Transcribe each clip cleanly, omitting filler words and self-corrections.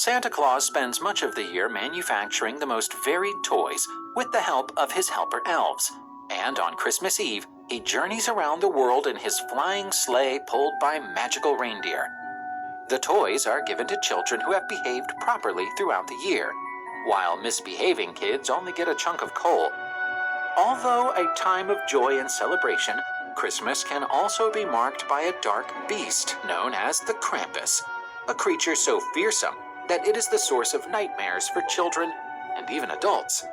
Santa Claus spends much of the year manufacturing the most varied toys with the help of his helper elves. And on Christmas Eve, he journeys around the world in his flying sleigh pulled by magical reindeer. The toys are given to children who have behaved properly throughout the year, while misbehaving kids only get a chunk of coal. Although a time of joy and celebration, Christmas can also be marked by a dark beast known as the Krampus, a creature so fearsome that it is the source of nightmares for children and even adults.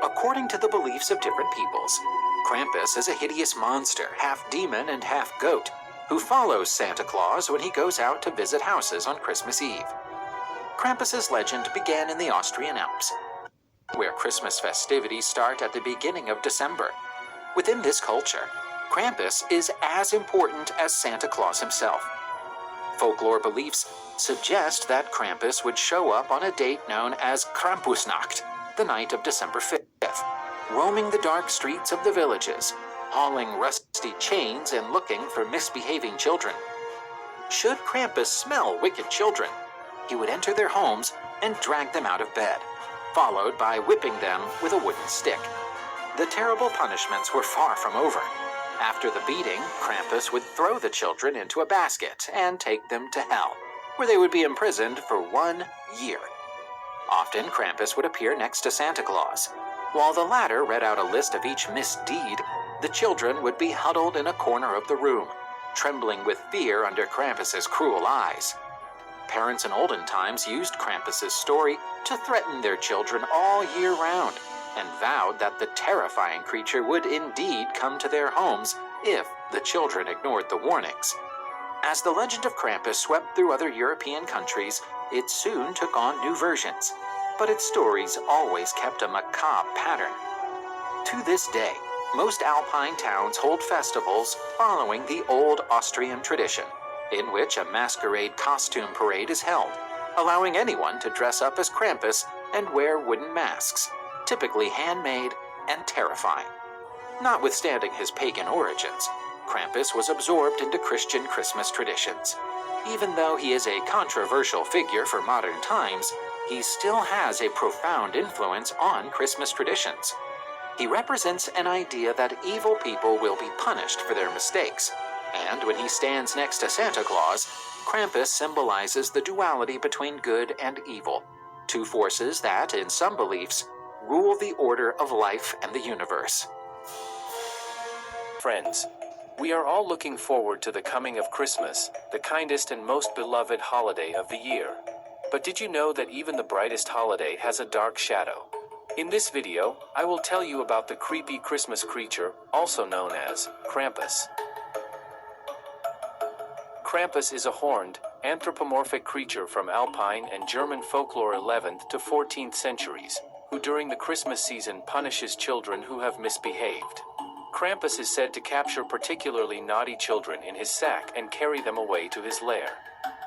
According to the beliefs of different peoples, Krampus is a hideous monster, half demon and half goat, who follows Santa Claus when he goes out to visit houses on Christmas Eve. Krampus's legend began in the Austrian Alps, where Christmas festivities start at the beginning of December. Within this culture, Krampus is as important as Santa Claus himself. Folklore beliefs suggest that Krampus would show up on a date known as Krampusnacht, the night of December 5th, roaming the dark streets of the villages, hauling rusty chains and looking for misbehaving children. Should Krampus smell wicked children, he would enter their homes and drag them out of bed, followed by whipping them with a wooden stick. The terrible punishments were far from over. After the beating, Krampus would throw the children into a basket and take them to hell, where they would be imprisoned for 1 year. Often, Krampus would appear next to Santa Claus. While the latter read out a list of each misdeed, the children would be huddled in a corner of the room, trembling with fear under Krampus's cruel eyes. Parents in olden times used Krampus's story to threaten their children all year round, and vowed that the terrifying creature would indeed come to their homes if the children ignored the warnings. As the legend of Krampus swept through other European countries, it soon took on new versions, but its stories always kept a macabre pattern. To this day, most Alpine towns hold festivals following the old Austrian tradition, in which a masquerade costume parade is held, allowing anyone to dress up as Krampus and wear wooden masks, typically handmade and terrifying. Notwithstanding his pagan origins, Krampus was absorbed into Christian Christmas traditions. Even though he is a controversial figure for modern times, he still has a profound influence on Christmas traditions. He represents an idea that evil people will be punished for their mistakes, and when he stands next to Santa Claus, Krampus symbolizes the duality between good and evil, two forces that, in some beliefs, rule the order of life and the universe. Friends, we are all looking forward to the coming of Christmas, the kindest and most beloved holiday of the year. But did you know that even the brightest holiday has a dark shadow? In this video, I will tell you about the creepy Christmas creature, also known as Krampus. Krampus is a horned, anthropomorphic creature from Alpine and German folklore 11th to 14th centuries, who during the Christmas season punishes children who have misbehaved. Krampus is said to capture particularly naughty children in his sack and carry them away to his lair.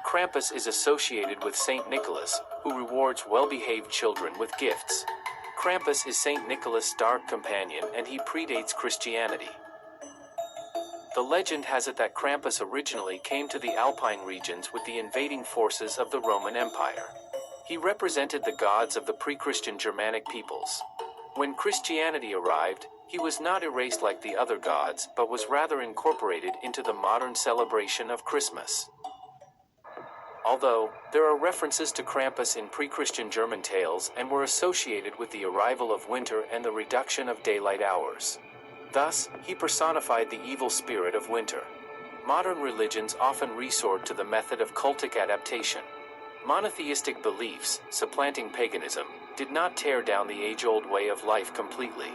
Krampus is associated with Saint Nicholas, who rewards well-behaved children with gifts. Krampus is Saint Nicholas' dark companion and he predates Christianity. The legend has it that Krampus originally came to the Alpine regions with the invading forces of the Roman Empire. He represented the gods of the pre-Christian Germanic peoples. When Christianity arrived, he was not erased like the other gods, but was rather incorporated into the modern celebration of Christmas. Although, there are references to Krampus in pre-Christian German tales and were associated with the arrival of winter and the reduction of daylight hours. Thus, he personified the evil spirit of winter. Modern religions often resort to the method of cultic adaptation. Monotheistic beliefs, supplanting paganism, did not tear down the age-old way of life completely.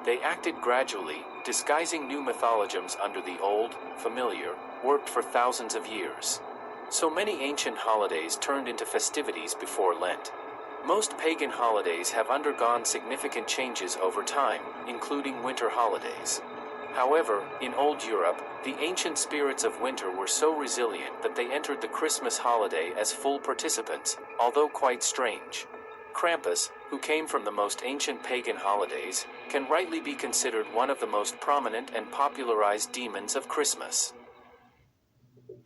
They acted gradually, disguising new mythologisms under the old, familiar, worked for thousands of years. So many ancient holidays turned into festivities before Lent. Most pagan holidays have undergone significant changes over time, including winter holidays. However, in old Europe, the ancient spirits of winter were so resilient that they entered the Christmas holiday as full participants, although quite strange. Krampus, who came from the most ancient pagan holidays, can rightly be considered one of the most prominent and popularized demons of Christmas.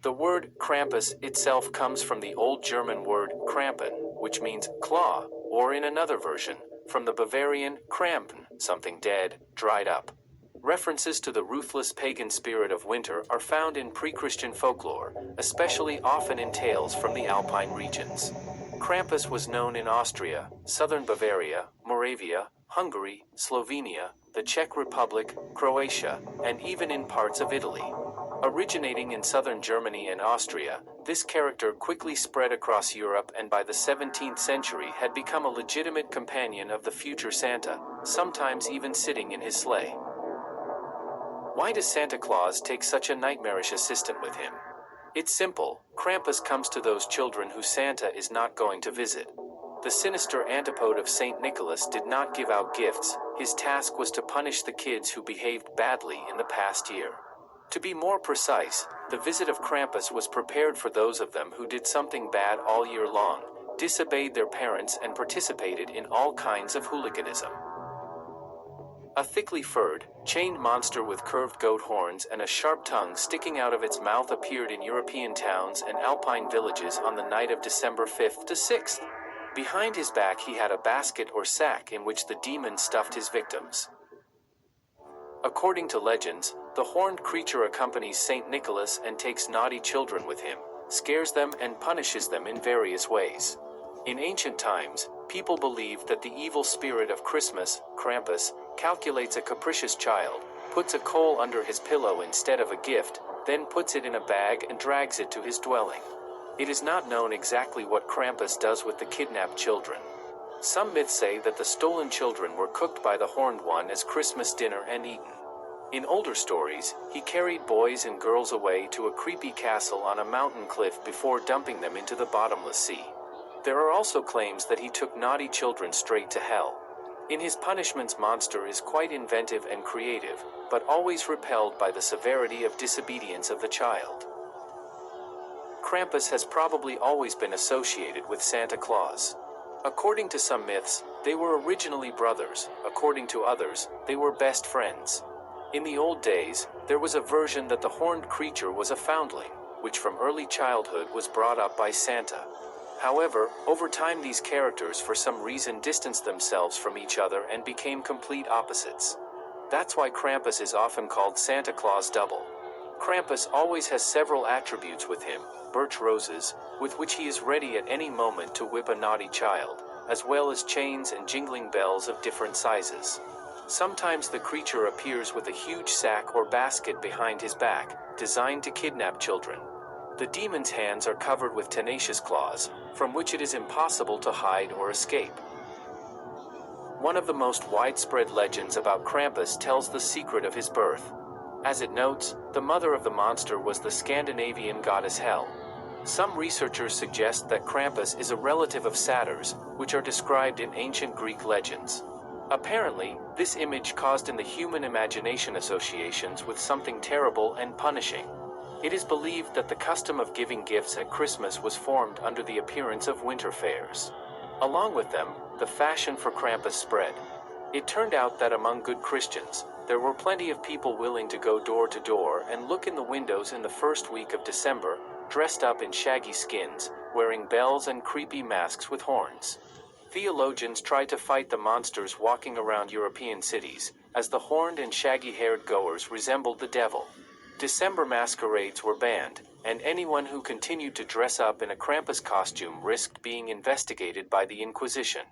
The word Krampus itself comes from the Old German word Krampen, which means claw, or in another version, from the Bavarian Krampen, something dead, dried up. References to the ruthless pagan spirit of winter are found in pre-Christian folklore, especially often in tales from the Alpine regions. Krampus was known in Austria, southern Bavaria, Moravia, Hungary, Slovenia, the Czech Republic, Croatia, and even in parts of Italy. Originating in southern Germany and Austria, this character quickly spread across Europe and by the 17th century had become a legitimate companion of the future Santa, sometimes even sitting in his sleigh. Why does Santa Claus take such a nightmarish assistant with him? It's simple. Krampus comes to those children who Santa is not going to visit. The sinister antipode of Saint Nicholas did not give out gifts. His task was to punish the kids who behaved badly in the past year. To be more precise, the visit of Krampus was prepared for those of them who did something bad all year long, disobeyed their parents, and participated in all kinds of hooliganism. A thickly furred, chained monster with curved goat horns and a sharp tongue sticking out of its mouth appeared in European towns and alpine villages on the night of December 5th to 6th. Behind his back he had a basket or sack in which the demon stuffed his victims. According to legends, the horned creature accompanies Saint Nicholas and takes naughty children with him, scares them and punishes them in various ways. In ancient times, people believed that the evil spirit of Christmas, Krampus, calculates a capricious child, puts a coal under his pillow instead of a gift, then puts it in a bag and drags it to his dwelling. It is not known exactly what Krampus does with the kidnapped children. Some myths say that the stolen children were cooked by the horned one as Christmas dinner and eaten. In older stories, he carried boys and girls away to a creepy castle on a mountain cliff before dumping them into the bottomless sea. There are also claims that he took naughty children straight to hell. In his punishments, monster is quite inventive and creative, but always repelled by the severity of disobedience of the child. Krampus has probably always been associated with Santa Claus. According to some myths, they were originally brothers. According to others, they were best friends. In the old days, there was a version that the horned creature was a foundling, which from early childhood was brought up by Santa. However, over time these characters for some reason distanced themselves from each other and became complete opposites. That's why Krampus is often called Santa Claus Double. Krampus always has several attributes with him: birch roses, with which he is ready at any moment to whip a naughty child, as well as chains and jingling bells of different sizes. Sometimes the creature appears with a huge sack or basket behind his back, designed to kidnap children. The demon's hands are covered with tenacious claws, from which it is impossible to hide or escape. One of the most widespread legends about Krampus tells the secret of his birth. As it notes, the mother of the monster was the Scandinavian goddess Hel. Some researchers suggest that Krampus is a relative of satyrs, which are described in ancient Greek legends. Apparently, this image caused in the human imagination associations with something terrible and punishing. It is believed that the custom of giving gifts at Christmas was formed under the appearance of winter fairs. Along with them, the fashion for Krampus spread. It turned out that among good Christians, there were plenty of people willing to go door to door and look in the windows in the first week of December, dressed up in shaggy skins, wearing bells and creepy masks with horns. Theologians tried to fight the monsters walking around European cities, as the horned and shaggy-haired goers resembled the devil. December masquerades were banned, and anyone who continued to dress up in a Krampus costume risked being investigated by the Inquisition.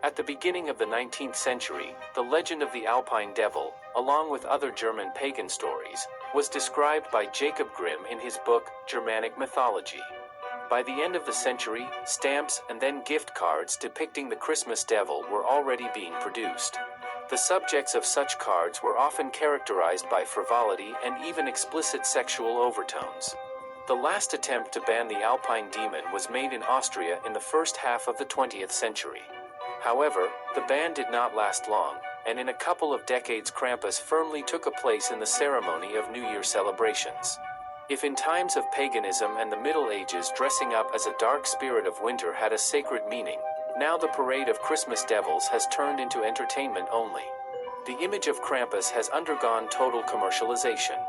At the beginning of the 19th century, the legend of the Alpine Devil, along with other German pagan stories, was described by Jacob Grimm in his book, Germanic Mythology. By the end of the century, stamps and then gift cards depicting the Christmas devil were already being produced. The subjects of such cards were often characterized by frivolity and even explicit sexual overtones. The last attempt to ban the Alpine demon was made in Austria in the first half of the 20th century. However, the ban did not last long, and in a couple of decades Krampus firmly took a place in the ceremony of New Year celebrations. If in times of paganism and the Middle Ages dressing up as a dark spirit of winter had a sacred meaning, now the parade of Christmas devils has turned into entertainment only. The image of Krampus has undergone total commercialization.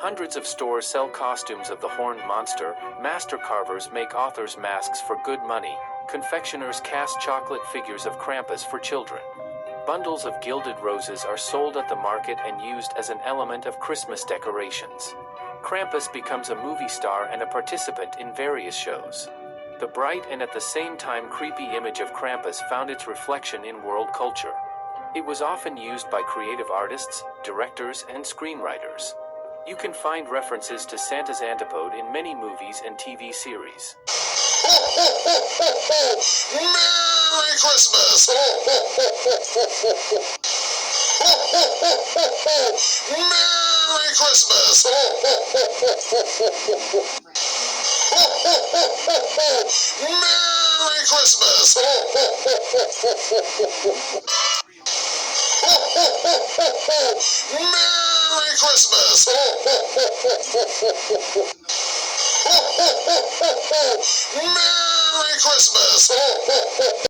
Hundreds of stores sell costumes of the horned monster, master carvers make authors' masks for good money, confectioners cast chocolate figures of Krampus for children. Bundles of gilded roses are sold at the market and used as an element of Christmas decorations. Krampus becomes a movie star and a participant in various shows. The bright and at the same time creepy image of Krampus found its reflection in world culture. It was often used by creative artists, directors, and screenwriters. You can find references to Santa's antipode in many movies and TV series. Merry Christmas! Merry Christmas! Merry Christmas! Merry Christmas! Merry Christmas!